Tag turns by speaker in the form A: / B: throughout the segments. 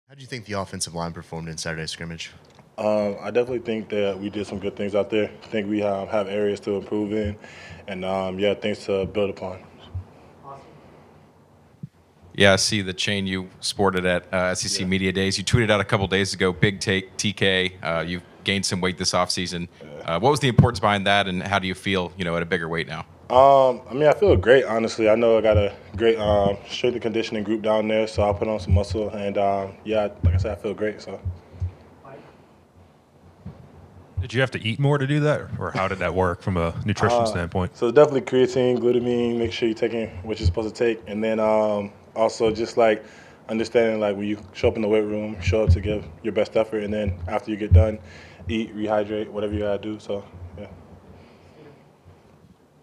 A: How do you think the offensive line performed in Saturday's scrimmage?
B: I definitely think that we did some good things out there. I think we have areas to improve in, and yeah, things to build upon.
C: Yeah, I see the chain you sported at SEC Media Days. You tweeted out a couple days ago, big take, TK. You've gained some weight this offseason. What was the importance behind that, and how do you feel, at a bigger weight now?
B: I feel great, honestly. I know I got a great strength and conditioning group down there, so I'll put on some muscle, and yeah, like I said, I feel great. So.
D: Did you have to eat more to do that, or how did that work from a nutrition standpoint?
B: So it's definitely creatine, glutamine. Make sure you're taking what you're supposed to take, and then also just like understanding like when you show up in the weight room, show up to give your best effort, and then after you get done, eat, rehydrate, whatever you gotta do. So yeah.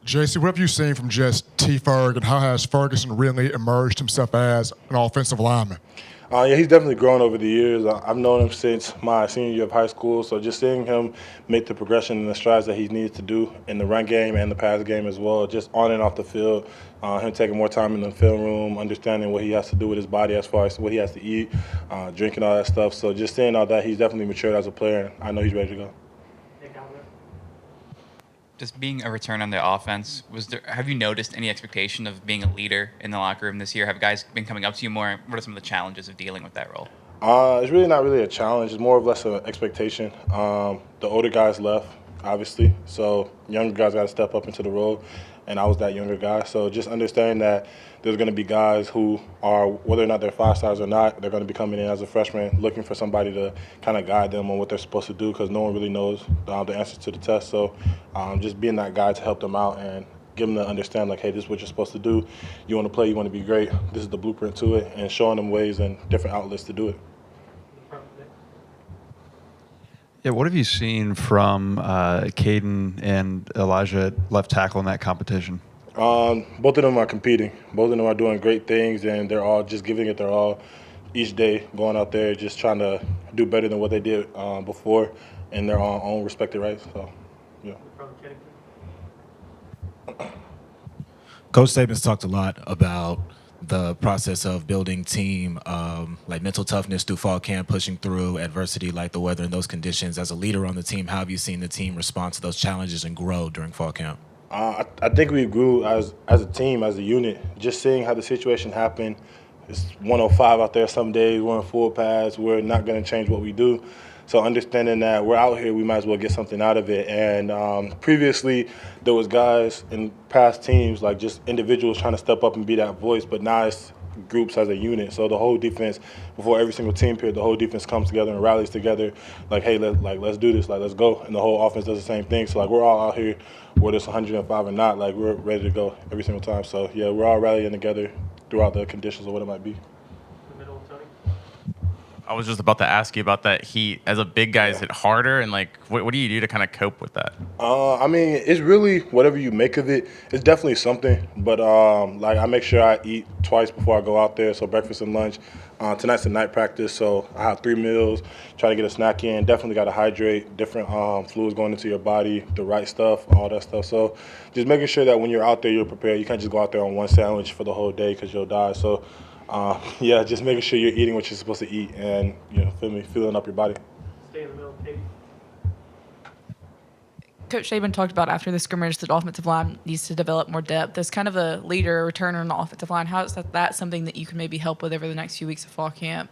E: JC, what have you seen from just T. Ferg, and how has Ferguson really emerged himself as an offensive lineman?
B: Yeah, he's definitely grown over the years. I've known him since my senior year of high school, so just seeing him make the progression and the strides that he needs to do in the run game and the pass game as well, just on and off the field, him taking more time in the film room, understanding what he has to do with his body as far as what he has to eat, drinking, all that stuff. So just seeing all that, he's definitely matured as a player, and I know he's ready to go.
F: Just being a return on the offense, have you noticed any expectation of being a leader in the locker room this year? Have guys been coming up to you more? What are some of the challenges of dealing with that role?
B: It's really not really a challenge. It's more or less an expectation. The older guys left, obviously, so younger guys got to step up into the role, and I was that younger guy. So just understanding that there's going to be guys who are, whether or not they're 5 stars or not, they're going to be coming in as a freshman looking for somebody to kind of guide them on what they're supposed to do because no one really knows the answers to the test. So just being that guy to help them out and give them to understand, like, hey, this is what you're supposed to do. You want to play, you want to be great. This is the blueprint to it, and showing them ways and different outlets to do it.
G: Yeah, what have you seen from Caden and Elijah at left tackle in that competition?
B: Both of them are competing. Both of them are doing great things, and they're all just giving it their all each day, going out there, just trying to do better than what they did before in their own respective rights. So, yeah.
H: Coach Saban's talked a lot about the process of building team, like mental toughness through fall camp, pushing through adversity like the weather and those conditions. As a leader on the team, how have you seen the team respond to those challenges and grow during fall camp?
B: I think we grew as a team, as a unit. Just seeing how the situation happened. It's 105 out there some days. We're in full pads. We're not going to change what we do. So understanding that we're out here, we might as well get something out of it. And previously, there was guys in past teams, like just individuals trying to step up and be that voice. But now it's groups as a unit. So the whole defense, before every single team period, the whole defense comes together and rallies together. Like, hey, let's do this. Like, let's go. And the whole offense does the same thing. So like, we're all out here, whether it's 105 or not. Like, we're ready to go every single time. So yeah, we're all rallying together throughout the conditions or what it might be.
I: I was just about to ask you about that heat. As a big guy, is it harder? And, like, what do you do to kind of cope with that?
B: It's really whatever you make of it. It's definitely something. But, like, I make sure I eat twice before I go out there, so breakfast and lunch. Tonight's a night practice, so I have 3 meals, try to get a snack in. Definitely got to hydrate, different fluids going into your body, the right stuff, all that stuff. So just making sure that when you're out there, you're prepared. You can't just go out there on one sandwich for the whole day because you'll die. So, yeah, just making sure you're eating what you're supposed to eat and, filling up your body.
J: Stay in the middle, Katie. Coach Saban talked about after the scrimmage that offensive line needs to develop more depth. As kind of a leader, a returner on the offensive line, how is that something that you can maybe help with over the next few weeks of fall camp?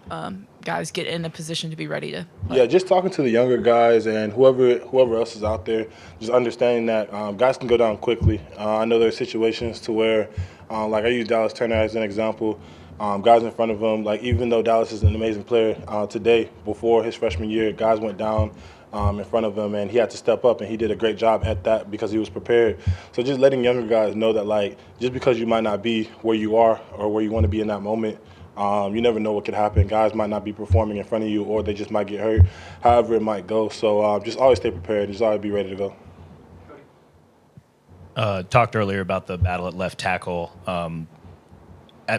J: Guys get in a position to be ready to play.
B: Yeah, just talking to the younger guys and whoever else is out there, just understanding that guys can go down quickly. I know there are situations to where, like I use Dallas Turner as an example. Guys in front of him, like even though Dallas is an amazing player today, before his freshman year, guys went down in front of him and he had to step up, and he did a great job at that because he was prepared. So just letting younger guys know that, like, just because you might not be where you are or where you want to be in that moment, you never know what could happen. Guys might not be performing in front of you, or they just might get hurt, however it might go. So just always stay prepared, just always be ready to
K: go. Talked earlier about the battle at left tackle.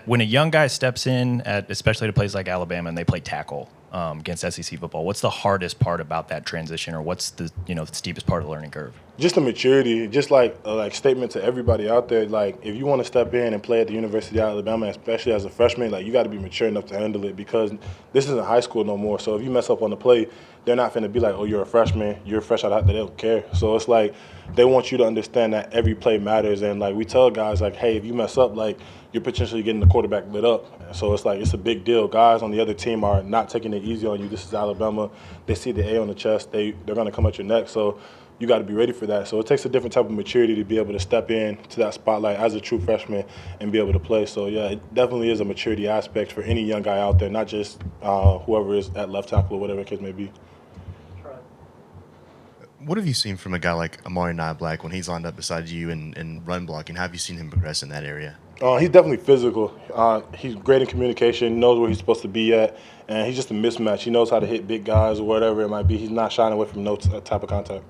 K: When a young guy steps in, especially to places like Alabama, and they play tackle, against SEC football. What's the hardest part about that transition, or what's the the steepest part of the learning curve?
B: Just the maturity, just like statement to everybody out there. Like, if you want to step in and play at the University of Alabama, especially as a freshman, like, you got to be mature enough to handle it, because this isn't high school no more. So if you mess up on the play, they're not going to be like, oh, you're a freshman, you're fresh out of they don't care. So it's like they want you to understand that every play matters. And like we tell guys, like, hey, if you mess up, like, you're potentially getting the quarterback lit up. So it's like it's a big deal. Guys on the other team are not taking it easy on you. This is Alabama. They see the A on the chest. They're going to come at your neck. So you got to be ready for that. So it takes a different type of maturity to be able to step in to that spotlight as a true freshman and be able to play. So, yeah, it definitely is a maturity aspect for any young guy out there, not just whoever is at left tackle or whatever the case may be.
A: What have you seen from a guy like Amari Black when he's lined up beside you and run blocking? How have you seen him progress in that area?
B: He's definitely physical. He's great in communication, knows where he's supposed to be at, and he's just a mismatch. He knows how to hit big guys or whatever it might be. He's not shying away from no type of contact.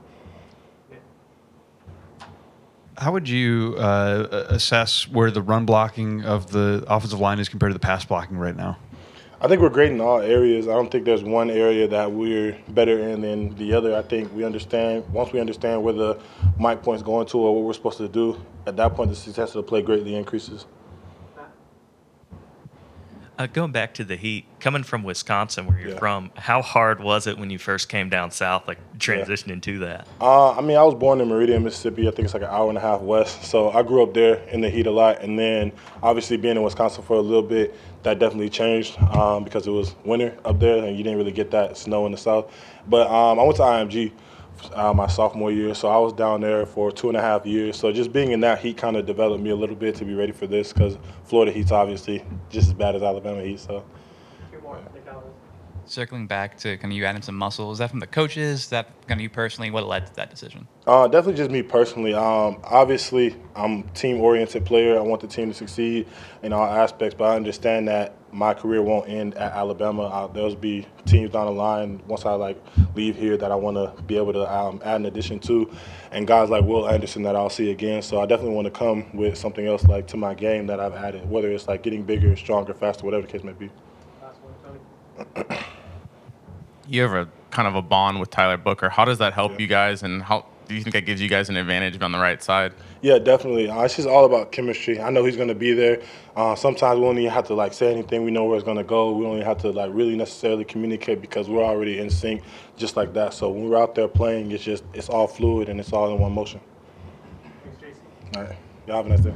G: How would you assess where the run blocking of the offensive line is compared to the pass blocking right now?
B: I think we're great in all areas. I don't think there's one area that we're better in than the other. I think we understand, once we understand where the mic point's going to or what we're supposed to do, at that point the success of the play greatly increases.
L: Going back to the heat, coming from Wisconsin, where you're from, how hard was it when you first came down south, like transitioning to that?
B: I mean, I was born in Meridian, Mississippi. I think it's like an hour and a half west. So I grew up there in the heat a lot. And then obviously being in Wisconsin for a little bit, that definitely changed because it was winter up there and you didn't really get that snow in the south. But I went to IMG my sophomore year, so I was down there for 2.5 years. So just being in that heat kind of developed me a little bit to be ready for this, because Florida heat's obviously just as bad as Alabama heat. So.
F: Circling back to kind of you adding some muscle, is that from the coaches? Is that kind of you personally? What led to that decision?
B: Definitely just me personally. Obviously, I'm a team-oriented player. I want the team to succeed in all aspects, but I understand that my career won't end at Alabama. There'll be teams down the line once I leave here that I want to be able to add an addition to, and guys like Will Anderson that I'll see again. So I definitely want to come with something else to my game that I've added, whether it's getting bigger, stronger, faster, whatever the case may be.
I: You have a kind of a bond with Tyler Booker. How does that help you guys, and how do you think that gives you guys an advantage on the right side?
B: Yeah, definitely. It's just all about chemistry. I know he's going to be there. Sometimes we don't even have to say anything. We know where it's going to go. We don't even have to really necessarily communicate because we're already in sync just like that. So when we're out there playing, it's all fluid and it's all in one motion. Thanks, JC. All right. Y'all have a nice day.